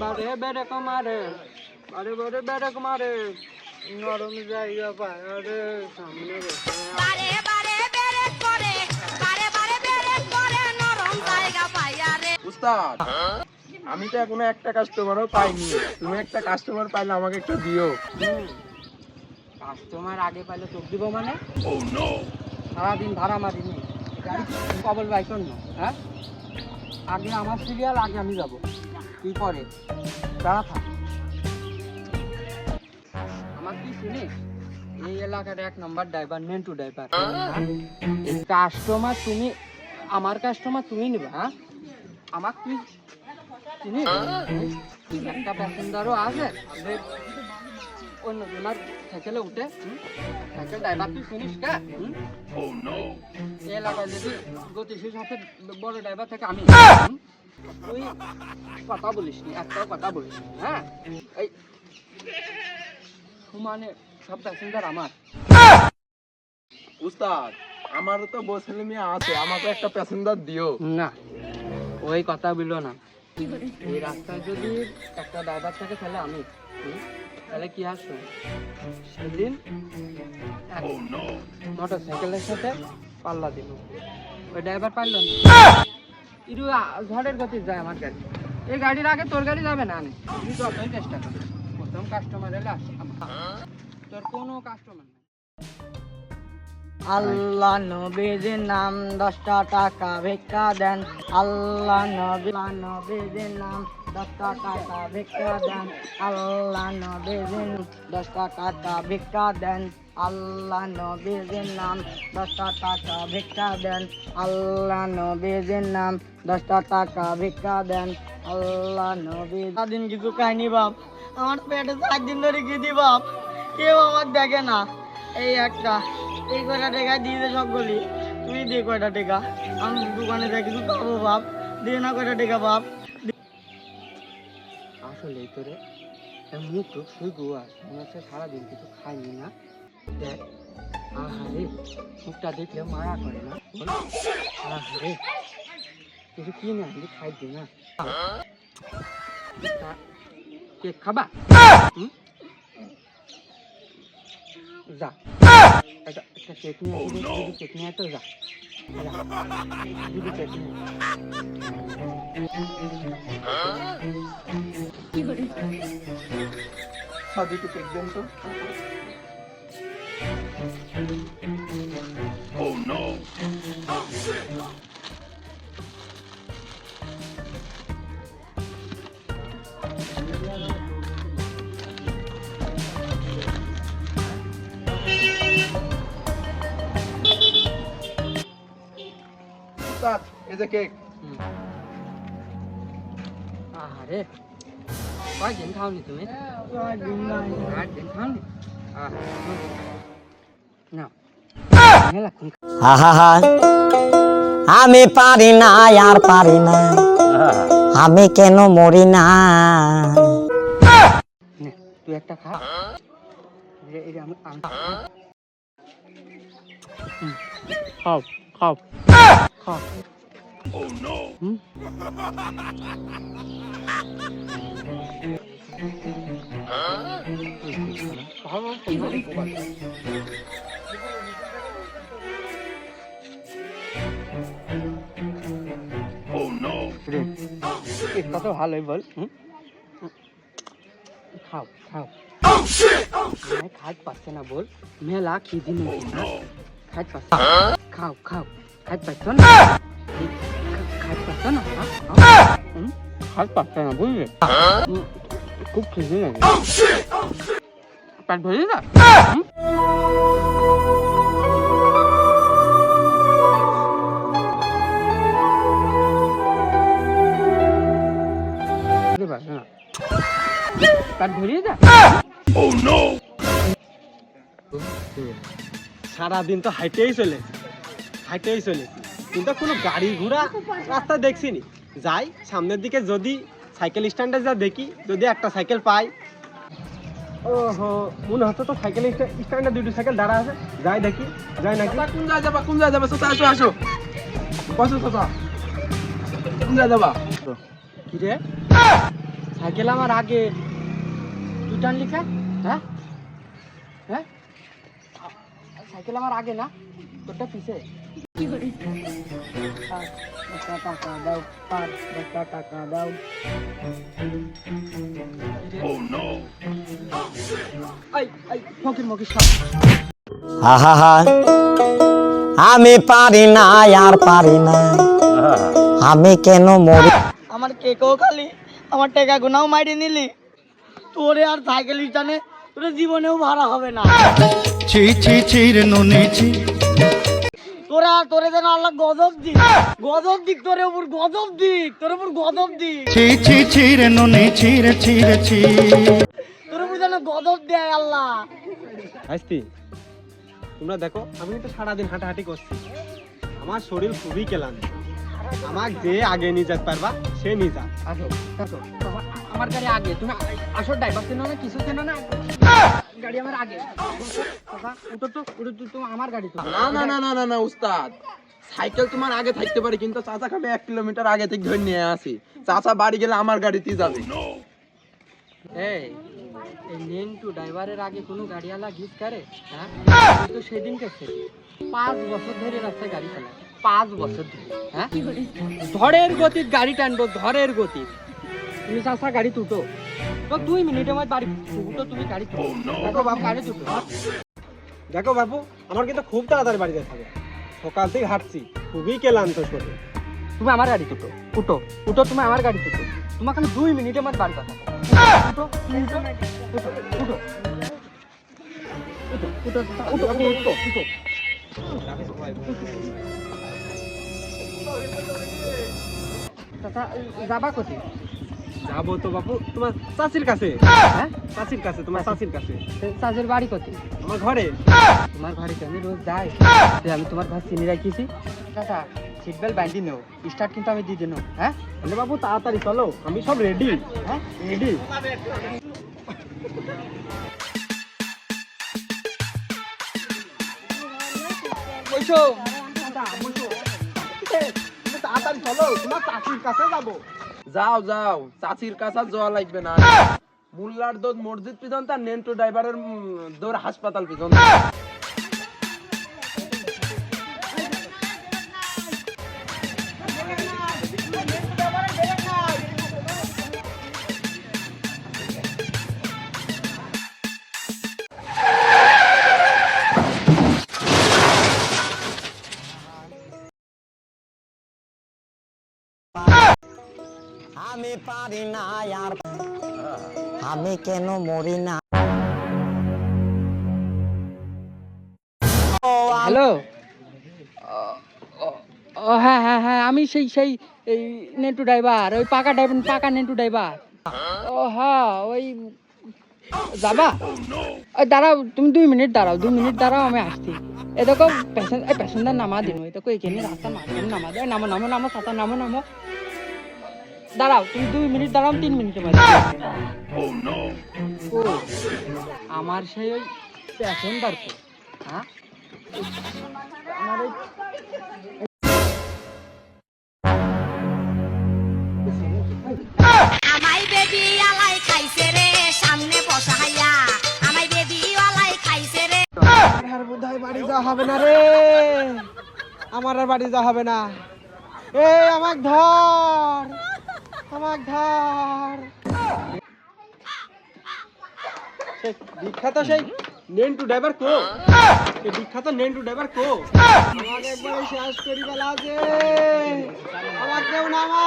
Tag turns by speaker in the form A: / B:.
A: বারে বেড়ে কমারে বারে বারে বেড়ে কমারে নরম জায়গা পায়ারে সামনে
B: বারে বারে বেড়ে করে বারে বারে বেড়ে করে নরম জায়গা পায়ারে।
C: উস্তাদ আমি তো এখনো একটা কাস্টমারও পাইনি, তুমি একটা কাস্টমার পাইলে আমাকে একটু দিও।
A: কাস্টমার আগে পাইলে তোর দিব মানে সারাদিন ভাড়া মারিনি গাড়ি কবল বাইকন না। হ্যাঁ আগে আমার সিরিয়াল, আগে আমি যাব, তুই পরে দাঁড়া থাক। আমার কি শুনিস, এই এলাকার 1 নম্বর ড্রাইভার নেন্টু ড্রাইভার। এই কাস্টমার তুমি, আমার কাস্টমার তুমি নিবা। হ্যাঁ আমার তুই চিনিস? একটা প্যাসেঞ্জারও আছে আমাদের অন্য জনার সাইকেলে উঠে, সাইকেল ড্রাইভার তুই শুনিস কে? এই এলাকায় যদি গতিশীল সাথে বড় ড্রাইভার থেকে আমি, তুই কথা বলিস নি, একটাও কথা বলিস নি। হ্যাঁ এই মানে সব প্যাসেঞ্জার আমার।
C: উস্তাদ আমারও তো বসলে মেয়ে আছে, আমাকে একটা প্যাসেঞ্জার দিও
A: না, ওই কথা বললো না। এই রাস্তায় যদি একটা ড্রাইভার থাকে তাহলে আমি, তাহলে কি আসবে? সেদিন মোটর সাইকেলের সাথে পাল্লা দিল, ওই ড্রাইভার পারল না। ইরু ঝড়ের গতি যায় আমার গাড়ি, এই গাড়ির আগে তোর গাড়ি যাবে না। তুই যতই চেষ্টা কর, প্রথম কাস্টমার এলে তোর কোনো কাস্টমার নেই। আল্লাহ নবীর নাম 10টা টাকা ভিক্ষা দেন। আল্লাহ নবীর নাম 10টা টাকা ভিক্ষা দেন। আল্লাহ নবীর 10টা টাকা ভিক্ষা দেন। আল্লাহ নবীর নাম 10টা টাকা ভিক্ষা দেন। আল্লাহ নবীর নাম 10টা টাকা ভিক্ষা দেন। আল্লাহ নবী দিন কিছু খাইনি বাপ, আমার পেটে 4 দিন ধরে খিদি বাপ, কেউ আমার দেখে না। এই একটা এই কয়টা টাকা দিয়ে দে সকলি, তুই দে কয়টা টাকা, আমি দোকানে যাই কিছু খাবো বাপ, দে না কয়টা টাকা বাপ। আসলে তোরে মুখ টুক শুই গোয়া মনে হচ্ছে সারাদিন কিছু খাইনি না। দেখ আহারে মুখটা দেখলে মায়া করে না? আহারে কিছু কিনে আনলি খাইবি না? কেক খাবা? যা একটা কেক নিয়ে আসবি, কেক নিয়ে তো যা কেক নিয়ে।
C: সাদিকে কেক দেন তো। Oh no! এই যে কেক।
A: আরে কয়দিন খাওনি তুমি? 8 দিন খাওনি? না
D: আমি পারি না আর পারি না, আমি কেন মরি না।
A: তুই একটা খা, খাও খাও খাও। Oh no! Oh no! কত ভালোই বল। খাও খাও। খাইতে পারছে না বল, মেলা খিদি নেই, খাইতে পারছে। খাও খাও, খাইতে পারছো না, খাইতে পারছো না, খাইতে পারছে না বুঝলি? খুব খিদি লাগে, পেট ভরে না।
E: সারাদিন তো হাইটেই চলে কিন্তু কোনো গাড়ি ঘোড়া রাস্তা দেখছিনি। যাই সামনের দিকে, যদি সাইকেল স্ট্যান্ডে যা দেখি, যদি একটা সাইকেল পাই। ওহো মনে হচ্ছে তো সাইকেল স্ট্যান্ডে 2টি সাইকেল দাঁড়া আছে, যাই দেখি, যাই নাকি।
C: কোন জায়গায় যাবা, কোন জায়গায় যাবা? সোতা আসো আসো, বসো সোতা। কোন জায়গায় যাবা?
E: কি রে সাইকেল আমার আগে তুই টানলি কে? হ্যাঁ হ্যাঁ সাইকেল আমার আগে না, তোরটা পিছে।
A: টাকা দাও, 10টা টাকা দাও।
E: ফকির মকির
D: আহা আমি পারি না আর পারি না, আমি কেন মরি।
A: আমার কেকও খালি, আমার টাকা গুনাও মাইরে নিলি, তোরে আর সাইকেল স্ট্যান্ডে তোর জীবনেও ভাড়া হবে না।
F: ছি ছি ছি রে নুনি ছি।
A: তোরে যেন আল্লাহ গজব দিক, গজব দিক, তোর উপর গজব দিক, তোর উপর গজব দিক,
F: ছি ছি ছি রে নুনি ছি রে ছি রে ছি।
A: তোর উপর যেন গজব দেয় আল্লাহ।
E: আসতি তোমরা দেখো, আমি কিন্তু সারাদিন হাঁটাহাঁটি করছি, আমার শরীর খুবই ক্লান্ত। আমাকে যে আগে নিয়ে যেতে পারবা সে নিয়ে যা।
A: আসো আসো, আমার গাড়ি আগে, তুমি আসো, ড্রাইভার চেনো না, কিছু চেনো না, গাড়ি আমার আগে। উঠো তো, তো আমার গাড়ি তো।
C: না না না না না না উস্তাদ, সাইকেল তোমার আগে থাকতে পারে, কিন্তু চাচাকে আমি 1 কিলোমিটার আগে থেকে ধরে নিয়ে আসি। চাচা বাড়ি গেলে আমার গাড়িতেই যাবে।
A: এই নেন্টু ড্রাইভারের আগে কোনো গাড়িওয়ালা গিফট করে? হ্যাঁ, তো সেদিন কেছে 5 বছর ধরে রাস্তায় গাড়ি চালায়, 5 বছর ধরে। হ্যাঁ, ধরের গতির গাড়ি টানবো, ধরের গতির। তুমি চাষা গাড়ি তুটো তো 2 মিনিটের মধ্যে বাড়ি তুটো, তুমি গাড়ি তুটো। দেখো বাবু, গাড়ি তুটো।
E: দেখো বাবু, আমার কিন্তু খুব তাড়াতাড়ি বাড়ি যেতে হবে, সকাল থেকে হাঁটছি, খুবই ক্লান্ত শরীর।
A: তুমি আমার গাড়ি তুটো, উঠো উঠো, তুমি আমার গাড়ি তুটো, তোমাকে আমি 2 মিনিটের মধ্যে বাড়ি পাঠাবো। উঠো উঠো উঠো উঠো উঠো উঠো উঠো উঠো। চাচা যাবা কোথায়?
E: যাবো তো বাবু তোমার চাচির কাছে।
A: হ্যাঁ,
E: চাচির কাছে, তোমার চাচির কাছে।
A: চাচের বাড়ি কোথায়?
E: আমার ঘরে।
A: তোমার বাড়িতে আমি রোজ যাই, আমি তোমার ঘর চিনি রাখিছি। চাচা সিট বেল্ট বাঁধি নেও, স্টার্ট কিন্তু আমি দিয়ে দেবো। হ্যাঁ
E: তাহলে বাবু তাড়াতাড়ি চলো, আমি সব রেডি।
A: হ্যাঁ
E: রেডি।
A: বসো।
E: তাড়াতাড়ি চলো, তোমার চাচির কাছে যাবো।
C: যাও যাও, চাচির কাছে যাওয়া লাগবে না। মোল্লার দৌড় মসজিদ পিছন, তার নেন্টু ড্রাইভারের দৌড় হাসপাতাল পিছন।
D: আমি পারি না আর, আমি কেন মরি না।
A: হ্যালো, হ্যাঁ হ্যাঁ হ্যাঁ, আমি সেই সেই এই নেন্টু ড্রাইভার, ওই পাকা ড্রাইভার, পাকা নেন্টু ড্রাইভার। ও হ্যাঁ, ওই যাবা? ওই দাঁড়াও, তুমি 2 মিনিট দাঁড়াও, 2 মিনিট দাঁড়াও, আমি আসছি। এ দেখো প্যাসেঞ্জার নামা দিন, এই দেখো এখানে রাস্তা মাঝখানে নামা দেয়। নামো নামো নামো চাচা, নামো নামো। দাঁড়াও, তুমি 2 মিনিট দাঁড়াও, 3 মিনিটের মধ্যে। ও আমার সেই ওই প্যাসেঞ্জার তো। হ্যাঁ, আমার ওই
B: আমায় বেবি আলাই খাইছে রে, সামনে বসাইয়া আমায় বেবি আলাই খাইছে রে।
E: আর বোধহয় বাড়ি যাওয়া হবে না রে, আমার আর বাড়ি যাওয়া হবে না। এই আমাকে ধর, আমাকে ধর। সেই বিখ্যাত সেই নেন্টু ড্রাইভার কো, সেই বিখ্যাত নেন্টু ড্রাইভার কো, আমাকে একবার শেষ করি বেলা আছে, আমাকে কেউ নামা।